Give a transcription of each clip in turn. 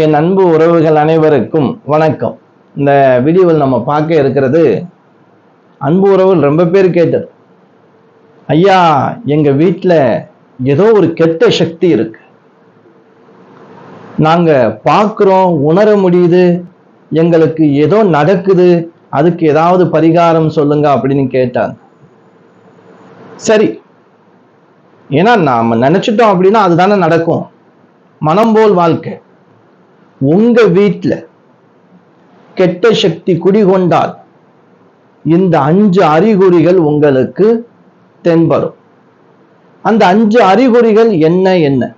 என் அன்பு உறவுகள் அனைவருக்கும் வணக்கம். இந்த வீடியோவில் நம்ம பார்க்க இருக்கிறது, அன்பு உறவுகள் ரொம்ப பேர் கேட்டது, ஐயா எங்க வீட்டில் ஏதோ ஒரு கெட்ட சக்தி இருக்கு, நாங்க பார்க்கிறோம், உணர முடியுது, எங்களுக்கு ஏதோ நடக்குது, அதுக்கு ஏதாவது பரிகாரம் சொல்லுங்க அப்படின்னு கேட்டாங்க. சரி, ஏன்னா நாம நினைச்சிட்டோம் அப்படின்னா அதுதானே நடக்கும். மனம் போல் வாழ்க்கை. உங்க வீட்டில் கெட்ட சக்தி குடிகொண்டால் இந்த 5 அறிகுறிகள் உங்களுக்கு தென்படும். அந்த 5 அறிகுறிகள் என்ன?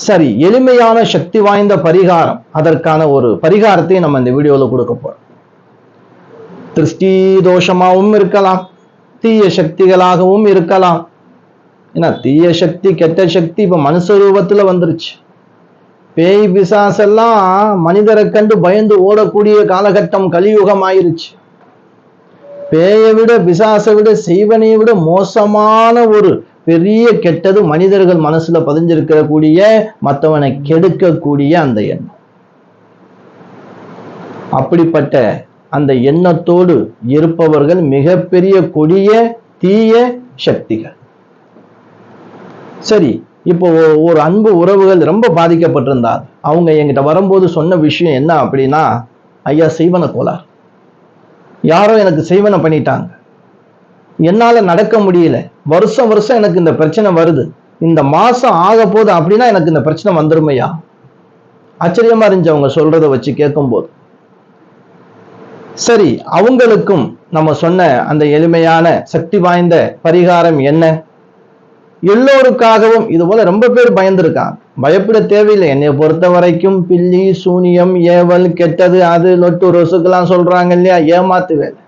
சரி, எளிமையான சக்தி வாய்ந்த பரிகாரம். அதற்கான ஒரு பரிகாரத்தை நம்ம இந்த வீடியோல கொடுக்க போறோம். திருஷ்டி தோஷமாகவும் இருக்கலாம், தீய சக்திகளாகவும் இருக்கலாம். ஏன்னா தீய சக்தி கெட்ட சக்தி இப்ப மனுஷ ரூபத்துல வந்துருச்சு. பேய் பிசாசெல்லாம் மனிதரை கண்டு பயந்து ஓடக்கூடிய காலகட்டம் கலியுகம் ஆயிருச்சு. பேயை விட பிசாசை விட செய்வனை விட மோசமான ஒரு பெரிய கெட்டது மனிதர்கள் மனசுல பதிஞ்சிருக்கக்கூடிய, மற்றவனை கெடுக்கக்கூடிய அந்த எண்ணம். அப்படிப்பட்ட அந்த எண்ணத்தோடு இருப்பவர்கள் மிகப்பெரிய கொடிய தீய சக்திகள். சரி, இப்போ ஒரு அன்பு உறவுகள் ரொம்ப பாதிக்கப்பட்டிருந்தார். அவங்க என்கிட்ட வரும்போது சொன்ன விஷயம் என்ன அப்படின்னா, ஐயா செய்வன கோளாறு, யாரோ எனக்கு செய்வனை பண்ணிட்டாங்க, என்னால நடக்க முடியல, வருஷம் வருஷம் எனக்கு இந்த பிரச்சனை வருது, இந்த மாசம் ஆக போது அப்படின்னா எனக்கு இந்த பிரச்சனை வந்துருமையா. ஆச்சரியமா இருந்துச்சு அவங்க சொல்றதை வச்சு கேட்கும்போது. சரி, அவங்களுக்கும் நம்ம சொன்ன அந்த எளிமையான சக்தி வாய்ந்த பரிகாரம் என்ன? எல்லோருக்காகவும் இது போல ரொம்ப பேர் பயந்துருக்காங்க. பயப்பட தேவையில்லை. என்னை பொறுத்த வரைக்கும் பில்லி சூனியம் ஏவல் கெட்டது அது லொட்டு ரொசுக்கெல்லாம் சொல்றாங்க இல்லையா, ஏமாத்து வேலை.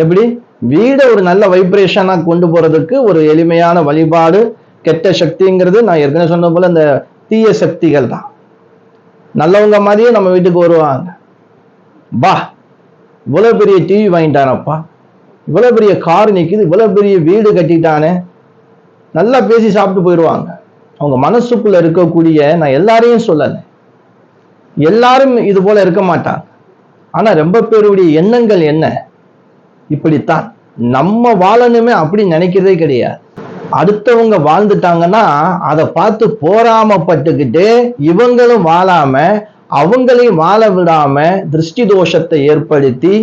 எப்படி வீடை ஒரு நல்ல வைப்ரேஷனா கொண்டு போறதுக்கு ஒரு எளிமையான வழிபாடு. கெட்ட சக்திங்கிறது நான் ஏற்கனவே சொன்ன போல இந்த தீய சக்திகள் தான். நல்லவங்க மாதிரியே நம்ம வீட்டுக்கு வருவாங்க. பா, இவ்வளவு பெரிய டிவி வாங்கிட்டானப்பா, இவ்வளவு பெரிய கார் நிக்குது, இவ்வளவு பெரிய வீடு கட்டிட்டானே, நல்லா பேசி சாப்பிட்டு போயிடுவாங்க. அவங்க மனசுக்குள்ள இருக்கக்கூடிய, நான் எல்லாரையும் சொல்லல, எல்லாரும் இது போல இருக்க மாட்டாங்க. ஆனா ரொம்ப பேருடைய எண்ணங்கள் என்ன, இப்படித்தான் நம்ம வாழணுமே அப்படி நினைக்கிறதே கிடையாது. அடுத்தவங்க வாழ்ந்துட்டாங்கன்னா அதை பார்த்து போராமப்பட்டுக்கிட்டு இவங்களும் வாழாம அவங்களையும் வாழ விடாம திருஷ்டி தோஷத்தை ஏற்படுத்தி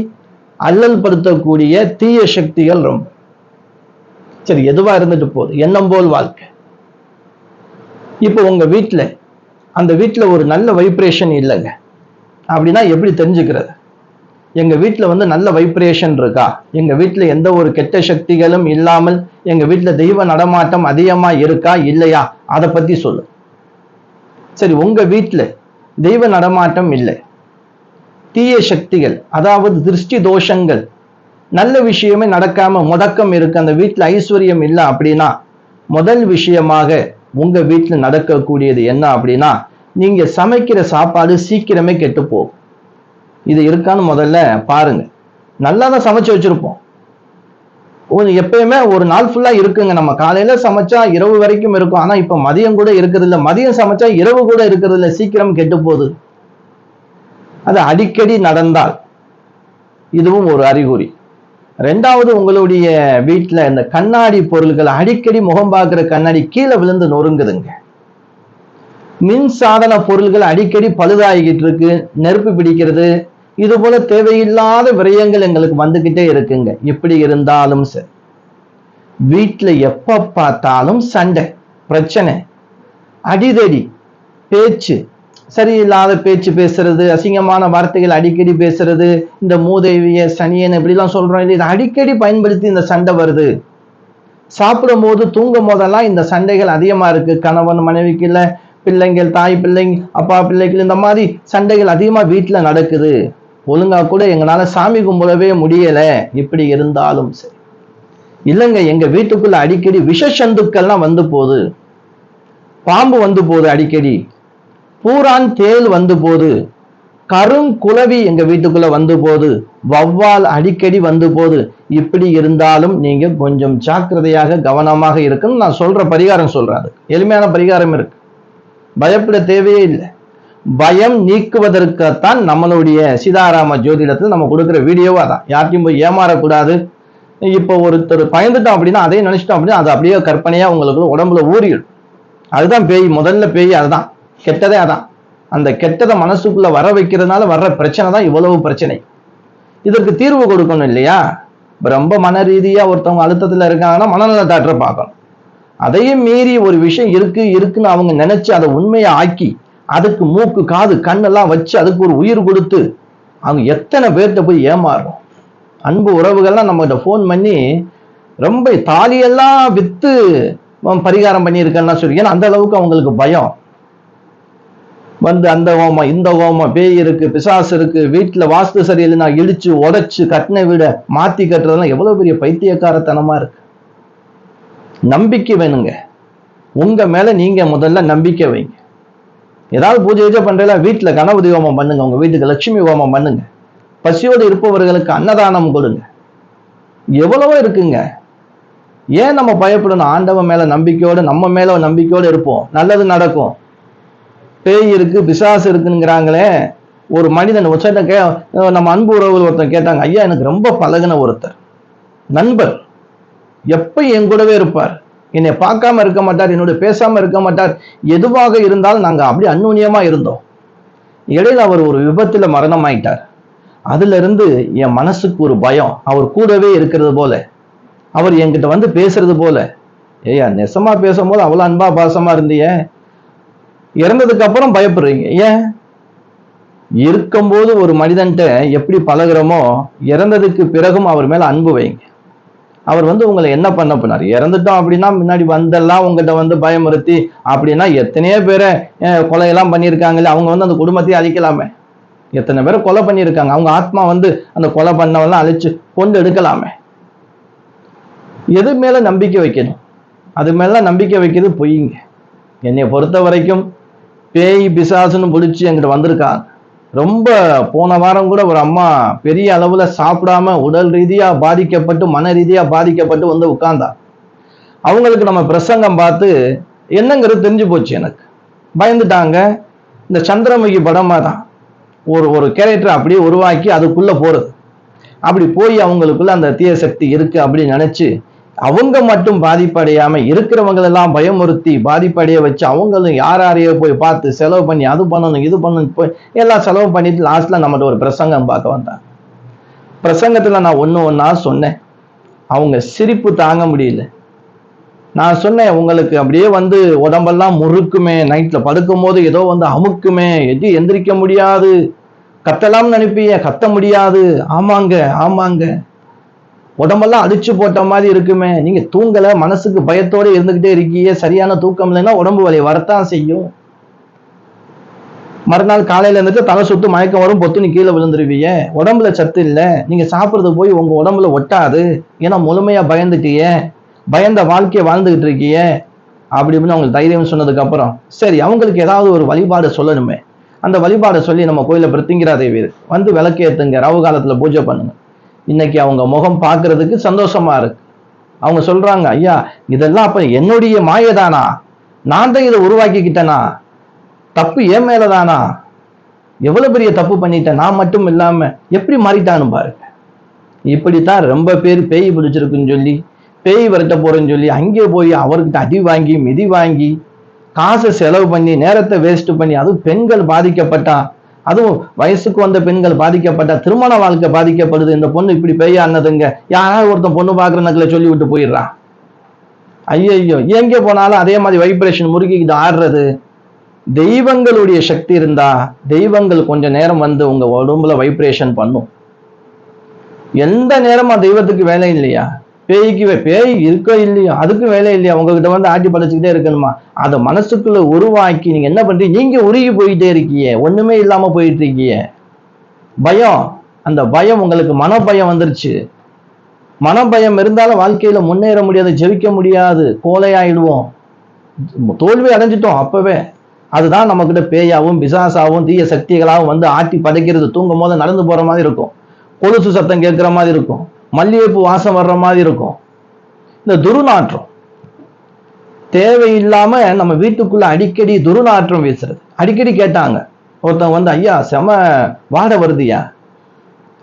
அல்லல் படுத்தக்கூடிய தீய சக்திகள் ரொம்ப. சரி, எதுவா இருந்துட்டு போகுது, எண்ணம் போல் வாழ்க்கை. இப்போ உங்க வீட்டுல அந்த வீட்டுல ஒரு நல்ல வைப்ரேஷன் இல்லைங்க அப்படின்னா எப்படி தெரிஞ்சுக்கிறது? எங்க வீட்டுல நல்ல வைப்ரேஷன் இருக்கா, எங்க வீட்டுல எந்த ஒரு கெட்ட சக்திகளும் இல்லாமல் எங்க வீட்டுல தெய்வ நடமாட்டம் அதிகமா இருக்கா இல்லையா, அதை பத்தி சொல்லு. சரி, உங்க வீட்டுல தெய்வ நடமாட்டம் இல்லை, தீய சக்திகள் அதாவது திருஷ்டி தோஷங்கள், நல்ல விஷயமே நடக்காம முடக்கம் இருக்கு, அந்த வீட்டுல ஐஸ்வர்யம் இல்லை அப்படின்னா, முதல் விஷயமாக உங்க வீட்டுல நடக்கக்கூடியது என்ன அப்படின்னா, நீங்க சமைக்கிற சாப்பாடு சீக்கிரமே கெட்டு போகும். இது இருக்கான்னு முதல்ல பாருங்க. நல்லா தான் சமைச்சு வச்சிருப்போம், எப்பயுமே ஒரு நாள் ஃபுல்லா இருக்குங்க. நம்ம காலையில சமைச்சா இரவு வரைக்கும் இருக்கும். ஆனா இப்ப மதியம் கூட இருக்கிறது இல்லை, மதியம் சமைச்சா இரவு கூட இருக்கிறது இல்லை, சீக்கிரம் கெட்டு போகுது. அது அடிக்கடி நடந்தால் இதுவும் ஒரு அறிகுறி. ரெண்டாவது, உங்களுடைய வீட்டுல இந்த கண்ணாடி பொருள்கள், அடிக்கடி முகம் பார்க்கிற கண்ணாடி கீழே விழுந்து நொறுங்குதுங்க. மின் சாதன பொருள்கள் அடிக்கடி பழுதாகிட்டு இருக்கு, நெருப்பு பிடிக்கிறது, இது போல தேவையில்லாத விரயங்கள் எங்களுக்கு வந்துகிட்டே இருக்குங்க. இப்படி இருந்தாலும் சரி, வீட்டுல எப்ப பார்த்தாலும் சண்டை, பிரச்சனை, அடிதடி, பேச்சு சரியில்லாத பேச்சு பேசுறது, அசிங்கமான வார்த்தைகள் அடிக்கடி பேசுறது, இந்த மூதேவிய சனியன் இப்படிலாம் சொல்றோம் இல்லையா, இதை அடிக்கடி பயன்படுத்தி இந்த சண்டை வருது. சாப்பிடும் போது தூங்கும் போதெல்லாம் இந்த சண்டைகள் அதிகமா இருக்கு. கணவன் மனைவிக்கு இல்ல, பிள்ளைங்கள் தாய் பிள்ளைங்க அப்பா பிள்ளைகள், இந்த மாதிரி சண்டைகள் அதிகமா வீட்டுல நடக்குது. ஒழுங்கா கூட எங்களால சாமி கும்பிடவே முடியல. இப்படி இருந்தாலும் சரி, இல்லைங்க எங்க வீட்டுக்குள்ள அடிக்கடி விஷ சந்துக்கள்லாம் வந்து போகுது, பாம்பு வந்து போகுது, அடிக்கடி பூரான் தேள் வந்து போகுது, கருங்குளவி எங்க வீட்டுக்குள்ள வந்து போகுது, வௌவால் அடிக்கடி வந்து போகுது. இப்படி இருந்தாலும் நீங்க கொஞ்சம் ஜாக்கிரதையாக கவனமாக இருக்குன்னு நான் சொல்ற பரிகாரம் சொல்றேன். அது எளிமையான பரிகாரம் இருக்கு. பயப்பட தேவையே இல்லை. பயம் நீக்குவதற்குத்தான் நம்மளுடைய சீதாராம ஜோதிடத்துல நம்ம கொடுக்குற வீடியோவா தான். யார்ட்டையும் போய் ஏமாறக்கூடாது. இப்போ ஒருத்தர் பயந்துட்டோம் அப்படின்னா அதையும் நினைச்சிட்டோம் அப்படின்னா அது அப்படியே கற்பனையா உங்களுக்கு உடம்புல ஊறிடும். அதுதான் பேய். முதல்ல பேய் அதுதான், கெட்டதே அதான். அந்த கெட்டதை மனசுக்குள்ள வர வைக்கிறதுனால வர்ற பிரச்சனை தான் இவ்வளவு பிரச்சனை. இதற்கு தீர்வு கொடுக்கணும் இல்லையா? ரொம்ப மன ரீதியா ஒருத்தவங்க அழுத்தத்துல இருக்காங்கன்னா மனநல டாக்டரை பார்க்கணும். அதையும் மீறி ஒரு விஷயம் இருக்குன்னு அவங்க நினைச்சு அதை உண்மையை ஆக்கி அதுக்கு மூக்கு காது கண்ணெல்லாம் வச்சு அதுக்கு ஒரு உயிர் கொடுத்து அவங்க எத்தனை பேர்கிட்ட போய் ஏமாறும். அன்பு உறவுகள்லாம் நம்மகிட்ட ஃபோன் பண்ணி ரொம்ப தாலியெல்லாம் வித்து பரிகாரம் பண்ணியிருக்கேன்னா சொல்லி, ஏன்னா அந்த அளவுக்கு அவங்களுக்கு பயம். வந்து அந்த ஹோமம் இந்த ஹோமம், பேய் இருக்கு பிசாசு இருக்கு, வீட்டுல வாஸ்து சரியில்லை, நான் இடிச்சு உடைச்சு கட்டின வீட மாத்தி கட்டுறதுலாம் எவ்வளவு பெரிய பைத்தியக்காரத்தனமா இருக்கு. நம்பிக்கை வேணுங்க. உங்க மேல நீங்க முதல்ல நம்பிக்கை வைங்க. ஏதாவது பூஜை பண்றீங்களா, வீட்டுல கணபதி ஹோமம் பண்ணுங்க, உங்க வீட்டுக்கு லட்சுமி ஹோமம் பண்ணுங்க, பசியோடு இருப்பவர்களுக்கு அன்னதானம் கொடுங்க. எவ்வளவோ இருக்குங்க. ஏன் நம்ம பயப்படணும்? ஆண்டவன் மேல நம்பிக்கையோடு நம்ம மேல நம்பிக்கையோடு இருப்போம், நல்லது நடக்கும். பேய் இருக்கு பிசாசு இருக்குங்கிறாங்களே. ஒரு மனிதன் நம்ம அன்பு உறவுகள் ஒருத்தர் கேட்டாங்க, ஐயா எனக்கு ரொம்ப பழகின ஒருத்தர் நண்பர், எப்ப என் கூடவே இருப்பார், என்னை பார்க்காம இருக்க மாட்டார், என்னோட பேசாம இருக்க மாட்டார், எதுவாக இருந்தாலும் நாங்க அப்படி அந்நுண்ணியமா இருந்தோம். இடையில அவர் ஒரு விபத்துல மரணம் ஆயிட்டார். அதுல இருந்து என் மனசுக்கு ஒரு பயம், அவர் கூடவே இருக்கிறது போல, அவர் என்கிட்ட வந்து பேசுறது போல. ஏயா நெசமா பேசும்போது அவ்வளவு அன்பா பாசமா இருந்திய, இறந்ததுக்கு அப்புறம் பயப்படுறீங்க ஏன்? இருக்கும்போது ஒரு மனிதன்ட்ட எப்படி பழகுறோமோ இறந்ததுக்கு பிறகும் அவர் மேல அன்பு வைங்க. அவர் வந்து உங்களை என்ன பண்ண போனார்? இறந்துட்டோம் அப்படின்னா முன்னாடி வந்தெல்லாம் உங்ககிட்ட வந்து பயமுறுத்தி அப்படின்னா எத்தனையோ பேரை கொலையெல்லாம் பண்ணியிருக்காங்களே, அவங்க வந்து அந்த குடும்பத்தையே அழிக்கலாமே. எத்தனை பேரை கொலை பண்ணியிருக்காங்க, அவங்க ஆத்மா வந்து அந்த கொலை பண்ணவெல்லாம் அழிச்சு கொண்டு எடுக்கலாமே. எது மேல நம்பிக்கை வைக்கணும்? அது மேல நம்பிக்கை வைக்கிறது பொய்ங்க. என்னை பொறுத்த வரைக்கும் பேய் பிசாசுன்னு பிடிச்சி என்கிட்ட வந்திருக்காங்க. ரொம்ப போன வாரம் கூட ஒரு அம்மா பெரிய அளவுல சாப்பிடாம உடல் ரீதியா பாதிக்கப்பட்டு மன ரீதியா பாதிக்கப்பட்டு வந்து உட்கார்ந்தா. அவங்களுக்கு நம்ம பிரசங்கம் பார்த்து என்னங்கிறது தெரிஞ்சு போச்சு. எனக்கு பயந்துட்டாங்க. இந்த சந்திரமுகி படமா தான் ஒரு கேரக்டர் அப்படியே உருவாக்கி அதுக்குள்ள போறது. அப்படி போய் அவங்களுக்குள்ள அந்த தீய சக்தி இருக்கு அப்படின்னு நினைச்சு அவங்க மட்டும் பாதிப்படையாம இருக்கிறவங்களெல்லாம் பயமுறுத்தி பாதிப்படைய வச்சு அவங்களும் யாரையோ போய் பார்த்து செலவு பண்ணி அது பண்ணணும் இது பண்ணணும் போய் எல்லாம் செலவு பண்ணிட்டு லாஸ்ட்ல நம்மகிட்ட ஒரு பிரசங்கம் பார்க்க வந்தாங்க. பிரசங்கத்துல நான் ஒண்ணா சொன்னேன். அவங்க சிரிப்பு தாங்க முடியல. நான் சொன்னேன், உங்களுக்கு அப்படியே வந்து உடம்பெல்லாம் முறுக்குமே, நைட்ல படுக்கும் போது ஏதோ வந்து அமுக்குமே, எது எந்திரிக்க முடியாது, கத்தலாம் நினைப்பீங்க கத்த முடியாது. ஆமாங்க ஆமாங்க, உடம்பெல்லாம் அடிச்சு போட்ட மாதிரி இருக்குமே, நீங்க தூங்கல, மனசுக்கு பயத்தோட இருந்துகிட்டே இருக்கீங்க, சரியான தூக்கம் இல்லைன்னா உடம்பு வலி வரத்தான் செய்யும். மறுநாள் காலையில இருந்துட்டு தலை சுத்து மயக்கம் வரும், பொத்து நீ கீழே விழுந்துருவீங்க. உடம்புல சத்து இல்லை, நீங்க சாப்பிட்றது போய் உங்க உடம்புல ஒட்டாது, ஏன்னா முழுமையா பயந்துட்டீங்க, பயந்த வாழ்க்கையை வாழ்ந்துகிட்டு இருக்கீங்க அப்படின்னு அவங்களுக்கு தைரியம் சொன்னதுக்கு அப்புறம் சரி அவங்களுக்கு ஏதாவது ஒரு வழிபாடு சொல்லணுமே. அந்த வழிபாடை சொல்லி நம்ம கோயில பிரத்திங்கிரா தேவி வந்து விளக்கு ஏத்துங்க, ராவு காலத்துல பூஜை பண்ணுங்க. இன்னைக்கு அவங்க முகம் பார்க்கறதுக்கு சந்தோஷமா இருக்கு. அவங்க சொல்றாங்க, ஐயா இதெல்லாம் அப்ப என்னுடைய மாயதானா, நான் தான் இதை உருவாக்கிக்கிட்டேனா, தப்பு ஏன் மேலதானா, எவ்வளவு பெரிய தப்பு பண்ணிட்டேன், நான் மட்டும் இல்லாம எப்படி மாறிட்டான்னு பாருங்க. இப்படித்தான் ரொம்ப பேர் பேய் பிடிச்சிருக்குன்னு சொல்லி பேய் விரட்ட போறேன்னு சொல்லி அங்கே போய் அவர்கிட்ட அடி வாங்கி மிதி வாங்கி காசை செலவு பண்ணி நேரத்தை வேஸ்ட் பண்ணி, அதுவும் பெண்கள் பாதிக்கப்பட்டா, அதுவும் வயசுக்கு வந்த பெண்கள் பாதிக்கப்பட்டா, திருமண வாழ்க்கை பாதிக்கப்படுது. இந்த பொண்ணு இப்படி பெய்யானதுங்க, யாராவது ஒருத்தன் பொண்ணு பாக்குற நக்கல சொல்லி விட்டு போயிடுறான். ஐயோ எங்க போனாலும் அதே மாதிரி வைப்ரேஷன் முறுக்கிக்கிட்டு ஆடுறது. தெய்வங்களுடைய சக்தி இருந்தா தெய்வங்கள் கொஞ்ச நேரம் வந்து உங்க உடம்புல வைப்ரேஷன் பண்ணும். எந்த நேரமா தெய்வத்துக்கு வேலை இல்லையா? பேய் இருக்க இல்லையா, அதுக்கு வேலை இல்லையா? உங்ககிட்ட வந்து ஆட்டி படைச்சுக்கிட்டே இருக்கணுமா? அதை மனசுக்குள்ள உருவாக்கி நீங்க என்ன பண்றீங்க? நீங்க உருகி போயிட்டே இருக்கீங்க, ஒண்ணுமே இல்லாம போயிட்டு இருக்கீங்க. பயம், அந்த பயம் உங்களுக்கு மனபயம் வந்துருச்சு. மனபயம் இருந்தாலும் வாழ்க்கையில முன்னேற முடியாது, ஜெயிக்க முடியாது, கோலையாயிடுவோம், தோல்வி அடைஞ்சிட்டோம் அப்பவே. அதுதான் நம்ம கிட்ட பேயாவும் பிசாசாவும் தீய சக்திகளாகவும் வந்து ஆட்டி படைக்கிறது. தூங்கும் போது நடந்து போற மாதிரி இருக்கும், கொலுசு சத்தம் கேட்கிற மாதிரி இருக்கும், மல்லிகைப்பூ வாசம் வர்ற மாதிரி இருக்கும். இந்த துர்நாற்றம் தேவையில்லாம நம்ம வீட்டுக்குள்ள அடிக்கடி துர்நாற்றம் வீசுறது. அடிக்கடி கேட்டாங்க ஒருத்தவங்க வந்து, ஐயா செம வாடை வருதுயா.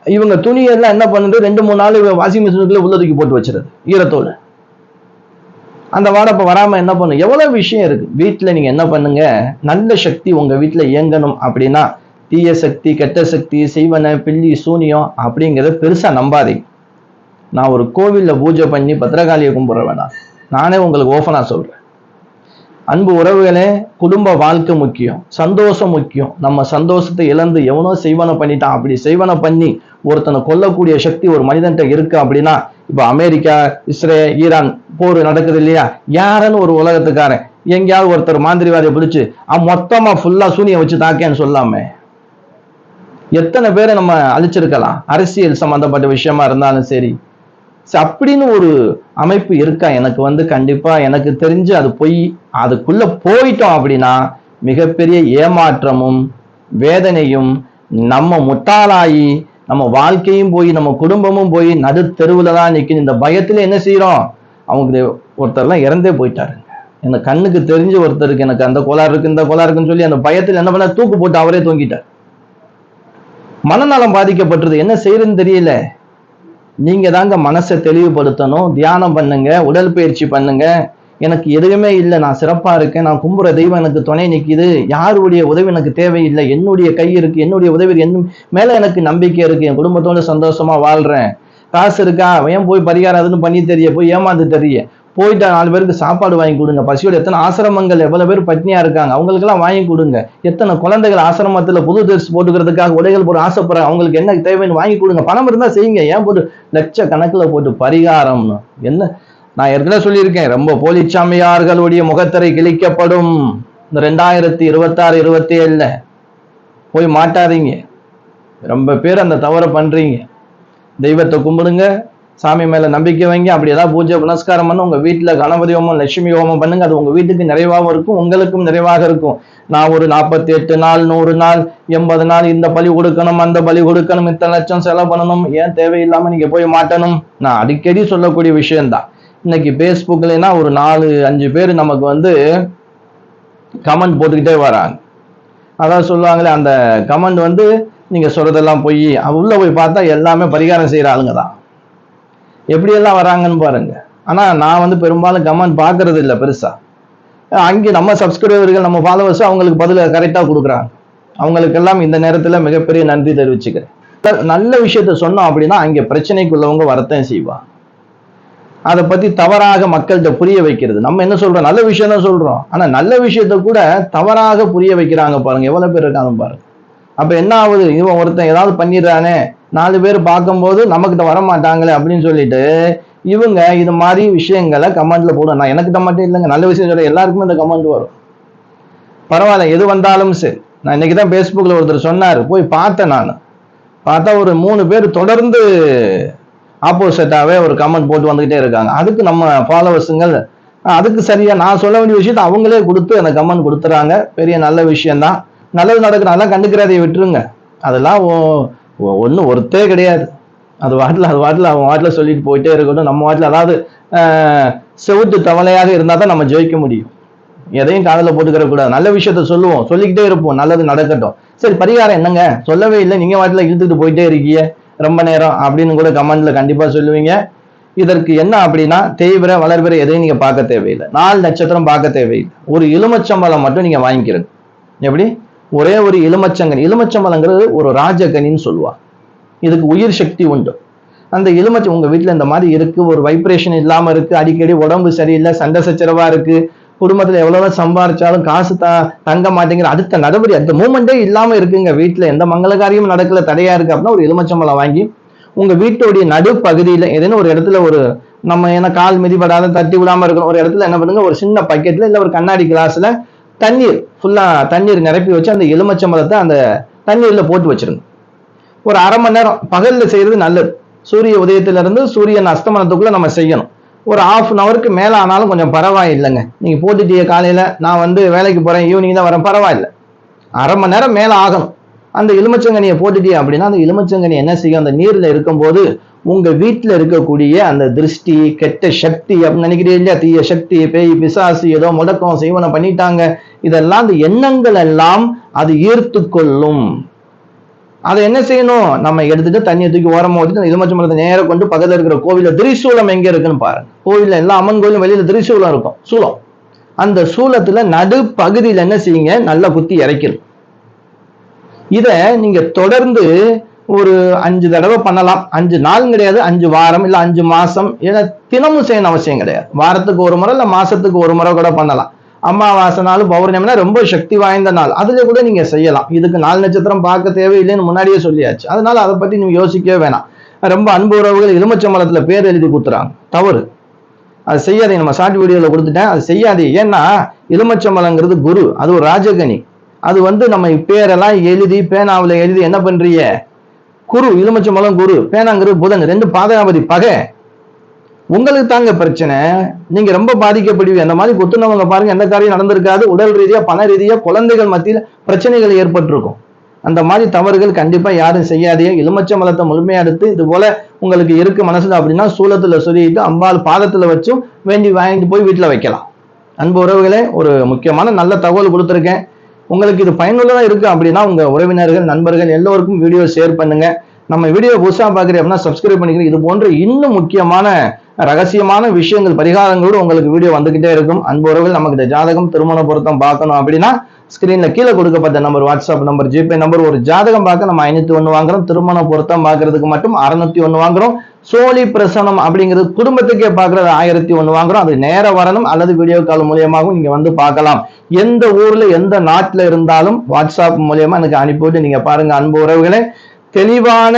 இவங்க துணியெல்லாம் என்ன பண்ணுது, 2-3 நாள் வாஷிங் மிஷினுக்குள்ள உள்ள தூக்கி போட்டு வச்சிருது ஈரத்தோடு. அந்த வாடை இப்ப வராம என்ன பண்ணும்? எவ்வளவு விஷயம் இருக்கு. வீட்டுல நீங்க என்ன பண்ணுங்க, நல்ல சக்தி உங்க வீட்டுல இயங்கணும் அப்படின்னா தீய சக்தி, கெட்ட சக்தி, செய்வன, பில்லி, சூனியம் அப்படிங்கிறத பெருசா நம்பாதீங்க. நான் ஒரு கோவில்ல பூஜை பண்ணி பத்திரகாளியை கும்பிட வேணாம். நானே உங்களுக்கு ஓபனா சொல்றேன். அன்பு உறவுகளே, குடும்ப வாழ்க்கை முக்கியம், சந்தோஷம் முக்கியம். நம்ம சந்தோஷத்தை இழந்து எவனோ செய்வனை பண்ணிட்டான். அப்படி செய்வனை பண்ணி ஒருத்தனை கொல்லக்கூடிய சக்தி ஒரு மனிதன்கிட்ட இருக்கு அப்படின்னா, இப்ப அமெரிக்கா, இஸ்ரேல், ஈரான் போர் நடக்குது இல்லையா? யாருன்னு ஒரு உலகத்துக்காரன் எங்கேயாவது ஒருத்தர் மாந்திரிவாதியை பிடிச்சு மொத்தமா ஃபுல்லா சூனியம் வச்சு தாக்கேன்னு சொல்லாம எத்தனை பேரை நம்ம அழிச்சிருக்கலாம். அரசியல் சம்பந்தப்பட்ட விஷயமா இருந்தாலும் சரி. அப்படின்னு ஒரு அமைப்பு இருக்கா? எனக்கு வந்து கண்டிப்பா எனக்கு தெரிஞ்சு அது பொய். அதுக்குள்ள போயிட்டோம் அப்படின்னா மிகப்பெரிய ஏமாற்றமும் வேதனையும், நம்ம முட்டாளாயி நம்ம வாழ்க்கையும் போய் நம்ம குடும்பமும் போய் நடு தெருவுல தான் நிற்கும். இந்த பயத்துல என்ன செய்யறோம்? அவங்க ஒருத்தர்லாம் இறந்தே போயிட்டாருங்க. எனக்கு கண்ணுக்கு தெரிஞ்சு ஒருத்தருக்கு எனக்கு அந்த கோளாறு இருக்கு இந்த கோளாறு இருக்குன்னு சொல்லி அந்த பயத்துல என்ன பண்ண, தூக்கு போட்டு அவரே தூங்கிட்டார். மனநலம் பாதிக்கப்பட்டது. என்ன செய்யறதுன்னு தெரியல. நீங்க தாங்க மனசை தெளிவுபடுத்தணும். தியானம் பண்ணுங்க, உடற்பயிற்சி பண்ணுங்க. எனக்கு எதுவுமே இல்லை, நான் சிறப்பா இருக்கேன், நான் கும்புற தெய்வம் எனக்கு துணை நிற்கிது, யாருடைய உதவி எனக்கு தேவையில்லை, என்னுடைய கை இருக்கு, என்னுடைய உதவி என் மேல எனக்கு நம்பிக்கை இருக்கு, என் குடும்பத்தோட சந்தோஷமா வாழ்றேன். காசு இருக்கா, ஏன் போய் பரிகாரம் அதுன்னு பண்ணி தெரிய, போய் ஏமாந்து தெரிய, போயிட்டு 4 பேருக்கு சாப்பாடு வாங்கி கொடுங்க. பசியோட எத்தனை ஆசிரமங்கள் எவ்வளவு பேர் பட்னியா இருக்காங்க, அவங்களுக்கெல்லாம் வாங்கி கொடுங்க. எத்தனை குழந்தைகள் ஆசிரமத்துல புது ட்ரெஸ் போட்டுக்கிறதுக்காக உடைகள் போட்டு ஆசைப்படுறாங்க, அவங்களுக்கு என்ன தேவைன்னு வாங்கி கொடுங்க. பணம் இருந்தா செய்யுங்க. ஏன் போட்டு லட்சக்கணக்கில் போட்டு பரிகாரம்னு என்ன? நான் ஏற்கனவே சொல்லியிருக்கேன், ரொம்ப போலிச்சாமியார்களுடைய முகத்திரை கிழிக்கப்படும். இந்த 2026, 27 போய் மாட்டாதீங்க. ரொம்ப பேர் அந்த தவறை பண்றீங்க. தெய்வத்தை கும்பிடுங்க, சாமி மேல நம்பிக்கை வைங்க. அப்படி ஏதாவது பூஜை புனஸ்காரம் பண்ண உங்க வீட்டுல கணபதி ஹோமம், லட்சுமி ஹோமம் பண்ணுங்க. அது உங்க வீட்டுக்கு நிறைவாகவும் இருக்கும், உங்களுக்கும் நிறைவாக இருக்கும். நான் ஒரு 48 நாள், 100 நாள், 80 நாள் இந்த பலி கொடுக்கணும், அந்த பலி கொடுக்கணும், இத்தனை லட்சம் செலவு பண்ணணும், ஏன் தேவையில்லாம நீங்க போய் மாட்டணும்? நான் அடிக்கடி சொல்லக்கூடிய விஷயம்தான். இன்னைக்கு பேஸ்புக்லனா ஒரு 4-5 பேர் நமக்கு வந்து கமெண்ட் போட்டுக்கிட்டே வராங்க. அதான் சொல்லுவாங்களே, அந்த கமெண்ட் வந்து நீங்க சொல்றதெல்லாம் போய் உள்ள போய் பார்த்தா எல்லாமே பரிகாரம் செய்யற ஆளுங்க தான். எப்படியெல்லாம் வராங்கன்னு பாருங்க. ஆனா நான் வந்து பெரும்பாலும் கமெண்ட் பார்க்கறது இல்லை பெருசா. அங்கே நம்ம சப்ஸ்கிரைபர்கள், நம்ம ஃபாலோவர்ஸ் அவங்களுக்கு பதில கரெக்டா கொடுக்குறாங்க. அவங்களுக்கெல்லாம் இந்த நேரத்துல மிகப்பெரிய நன்றி தெரிவிச்சுக்கிறேன். நல்ல விஷயத்த சொன்னோம் அப்படின்னா அங்கே பிரச்சனைக்குள்ளவங்க வரத்தான் செய்வா. அதை பத்தி தவறாக மக்கள்கிட்ட புரிய வைக்கிறது. நம்ம என்ன சொல்றோம், நல்ல விஷயம் தான் சொல்றோம். ஆனா நல்ல விஷயத்த கூட தவறாக புரிய வைக்கிறாங்க பாருங்க, எவ்வளவு பேர் இருக்காங்க பாருங்க. அப்ப என்ன ஆகுது, இவன் ஒருத்தன் ஏதாவது பண்ணிடுறானே, 4 பேர் பார்க்கும்போது நம்மகிட்ட வரமாட்டாங்களே அப்படின்னு சொல்லிட்டு இவங்க இது மாதிரி விஷயங்களை கமெண்ட்ல போடும். நான் எனக்கிட்ட மட்டும் இல்லைங்க, நல்ல விஷயம் சொல்ல எல்லாருக்குமே இந்த கமெண்ட் வரும். பரவாயில்ல, எது வந்தாலும் சரி. நான் இன்னைக்குதான் பேஸ்புக்ல ஒருத்தர் சொன்னாரு, போய் பார்த்தேன். நான் பார்த்தா ஒரு 3 பேர் தொடர்ந்து ஆப்போசிட்டாவே ஒரு கமெண்ட் போட்டு வந்துகிட்டே இருக்காங்க. அதுக்கு நம்ம ஃபாலோவர்ஸுங்கள் அதுக்கு சரியா நான் சொல்ல வேண்டிய விஷயத்த அவங்களே கொடுத்து அந்த கமெண்ட் கொடுத்துறாங்க. பெரிய நல்ல விஷயம்தான். நல்லது நடக்கணும், அதெல்லாம் கண்டுக்கிறதை விட்டுருங்க. அதெல்லாம் ஒன்றும் ஒருத்தே கிடையாது. அது வாட்டில் அவன் வாட்டில் சொல்லிட்டு போயிட்டே இருக்கட்டும். நம்ம வாட்டில் அதாவது செவுத்து தவளையாக இருந்தால் தான் நம்ம ஜெயிக்க முடியும். எதையும் காதல போட்டுக்கிற கூடாது. நல்ல விஷயத்த சொல்லுவோம், சொல்லிக்கிட்டே இருப்போம், நல்லது நடக்கட்டும். சரி, பரிகாரம் என்னங்க, சொல்லவே இல்லை, நீங்க வாட்டில் இழுத்துட்டு போயிட்டே இருக்கீங்க ரொம்ப நேரம் அப்படின்னு கூட கமெண்ட்ல கண்டிப்பா சொல்லுவீங்க. இதற்கு என்ன அப்படின்னா, தேய்பிற வளர்பிற எதையும் நீங்க பார்க்க தேவையில்லை, 4 நட்சத்திரம் பார்க்க தேவையில்லை. ஒரு எலுமச்சம்பழம் மட்டும் நீங்க வாங்கிக்கிறது. எப்படி? ஒரே ஒரு எலுமச்சம்பழங்கிறது ஒரு ராஜகனின்னு சொல்லுவாங்க. இதுக்கு உயிர் சக்தி உண்டு. அந்த எலுமச்சம் உங்க வீட்டுல இந்த மாதிரி இருக்கு, ஒரு வைப்ரேஷன் இல்லாம இருக்கு, அடிக்கடி உடம்பு சரியில்லை, சண்டை சச்சரவா இருக்கு, குடும்பத்துல எவ்வளவு சம்பாரிச்சாலும் காசு தங்க மாட்டேங்கிற அடுத்த நடவடிக்கை, அடுத்த மூமெண்டே இல்லாம இருக்குங்க. வீட்டுல எந்த மங்களகாரியமும் நடக்கல, தடையா இருக்கு அப்படின்னா ஒரு எலுமச்சம்பழம் வாங்கி உங்க வீட்டுடைய நடுப்பகுதியில ஏதேனும் ஒரு இடத்துல, ஒரு நம்ம என்ன கால் மிதிப்படாத தட்டி விடாம இருக்கணும் ஒரு இடத்துல என்ன பண்ணுங்க, ஒரு சின்ன பக்கெட்ல இல்ல ஒரு கண்ணாடி கிளாஸ்ல தண்ணீர் ஃபுல்லா தண்ணீர் நிரப்பி வச்சு அந்த எலுமச்சம்பழத்தை அந்த தண்ணீர்ல போட்டு வச்சிருங்க. ஒரு அரை மணி நேரம் பகல்ல செய்யறது நல்லது. சூரிய உதயத்துல இருந்து சூரியன் அஸ்தமனத்துக்குள்ள நம்ம செய்யணும். ஒரு ½ அன் ஹவருக்கு மேல ஆனாலும் கொஞ்சம் பரவாயில்லைங்க. நீங்க போட்டுட்டீங்க காலையில, நான் வந்து வேலைக்கு போறேன், ஈவினிங் தான் வரேன், பரவாயில்லை. அரை மணி நேரம் மேல ஆகணும். அந்த எலுமிச்சங்கனியை போட்டுட்டீங்க அப்படின்னா அந்த எலுமிச்சங்கனி என்ன செய்யும், அந்த நீர்ல இருக்கும்போது உங்க வீட்டுல இருக்கக்கூடிய அந்த திருஷ்டி, கெட்ட சக்தி அப்படின்னு நினைக்கிறீங்க இல்லையா, தீய சக்தி, பேய், பிசாசு, ஏதோ முடக்கம் செய்வன பண்ணிட்டாங்க, இதெல்லாம் அந்த எண்ணங்கள் எல்லாம் அது ஈர்த்து கொள்ளும். அதை என்ன செய்யணும், நம்ம எடுத்துட்டு தண்ணியை தூக்கி ஓரமா வச்சுட்டு எலுமிச்சம்பழத்தை நேரம் கொண்டு பக்கத்துல இருக்கிற கோவில திரிசூலம் எங்க இருக்குன்னு பாருங்க. கோவில்ல எல்லா அம்மன் கோயிலும் வெளியில திரிசூலம் இருக்கும், சூலம். அந்த சூலத்துல நடு பகுதியில் என்ன செய்யுங்க, நல்லா குத்தி இறக்கிடும். இத நீங்க தொடர்ந்து ஒரு 5 தடவை பண்ணலாம். 5 நாள் கிடையாது, 5 வாரம் இல்ல 5 மாசம். ஏன்னா தினமும் செய்யணும் அவசியம் கிடையாது. வாரத்துக்கு ஒரு முறை இல்ல மாசத்துக்கு ஒரு முறை கூட பண்ணலாம். அமாவாசை நாள், பௌர்ணமினா ரொம்ப சக்தி வாய்ந்த நாள், அதுல கூட நீங்க செய்யலாம். இதுக்கு நாள் நட்சத்திரம் பார்க்க தேவையில்லைன்னு முன்னாடியே சொல்லியாச்சு. அதனால அதை பத்தி நீங்க யோசிக்கவே வேணாம். ரொம்ப அன்பு உறவுகள் எலுமிச்சம்பழத்துல பேர் எழுதி கொடுத்துறாங்க, தவறு. அது செய்யாதீங்க. நம்ம ஷார்ட் வீடியோல கொடுத்துட்டேன், அது செய்யாதீங்க. ஏன்னா எலுமிச்சம்பழங்கிறது குரு, அது ஒரு ராஜகனி. அது நம்ம பேரெல்லாம் எழுதி பேனாவில் எழுதி என்ன பண்றீங்க, குரு, எலுமிச்சம்பழம் குரு, பேனாங்கிறது புதன், 2 பாதகாபதி பகை. உங்களுக்கு தாங்க பிரச்சனை, நீங்க ரொம்ப பாதிக்கப்படுவீங்க. அந்த மாதிரி குத்துனவங்க பாருங்க எந்த காரியம் நடந்திருக்காது. உடல் ரீதியா, பண ரீதியா, குழந்தைகள் மத்தியில் பிரச்சனைகள் ஏற்பட்டிருக்கும். அந்த மாதிரி தவறுகள் கண்டிப்பா யாரும் செய்யாதீங்க. எலுமிச்சம்பழத்தை முழுமையா எடுத்து இது போல உங்களுக்கு இருக்கு மனசுல அப்படின்னா சூலத்துல சொல்லிட்டு அம்பாள் பாதத்துல வச்சும் வேண்டி வாங்கிட்டு போய் வீட்டுல வைக்கலாம். அன்பு உறவுகளே, ஒரு முக்கியமான நல்ல தகவல் கொடுத்துருக்கேன். உங்களுக்கு இது பயனுள்ளதா இருக்கு அப்படின்னா உங்க உறவினர்கள், நண்பர்கள் எல்லோருக்கும் வீடியோ ஷேர் பண்ணுங்க. நம்ம வீடியோ புதுசா பாக்குறீங்க அப்படின்னா சப்ஸ்கிரைப் பண்ணிக்கிறீங்க. இது போன்ற இன்னும் முக்கியமான ரகசியமான விஷயங்கள், பரிகாரங்களோடு உங்களுக்கு வீடியோ வந்துகிட்டே இருக்கும். அன்பு உறவுகள், நமக்கு இந்த ஜாதகம், திருமண பொருத்தம் பார்க்கணும் அப்படின்னா ஸ்கிரீன்ல கீழே கொடுக்கப்பட்ட number, WhatsApp number, GPay number. ஒரு ஜாதகம் பார்க்க நம்ம 501 வாங்குறோம், திருமண பொருத்தம் பார்க்கறதுக்கு மட்டும் 601 வாங்குறோம். சோழி பிரசனம் அப்படிங்கிறது குடும்பத்துக்கே பார்க்கறது 1001 வாங்குறோம். அது நேரம் வரணும் அல்லது வீடியோ கால் மூலியமாகவும் நீங்க வந்து பார்க்கலாம். எந்த ஊர்ல எந்த நாட்டுல இருந்தாலும் வாட்ஸ்அப் மூலியமா எனக்கு அனுப்பிவிட்டு நீங்க பாருங்க. அன்பு உறவுகளே, தெளிவான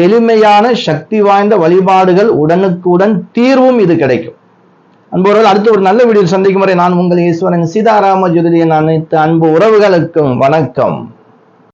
எளிமையான சக்தி வாய்ந்த வழிபாடுகள், உடனுக்குடன் தீர்வும் இது கிடைக்கும். அன்புறவுகள், அடுத்து ஒரு நல்ல வீடியோ சந்திக்கும் வரை நான் உங்கள் ஈஸ்வரன் சீதாராம ஜோதிடன். அனைத்து அன்பு உறவுகளுக்கும் வணக்கம்.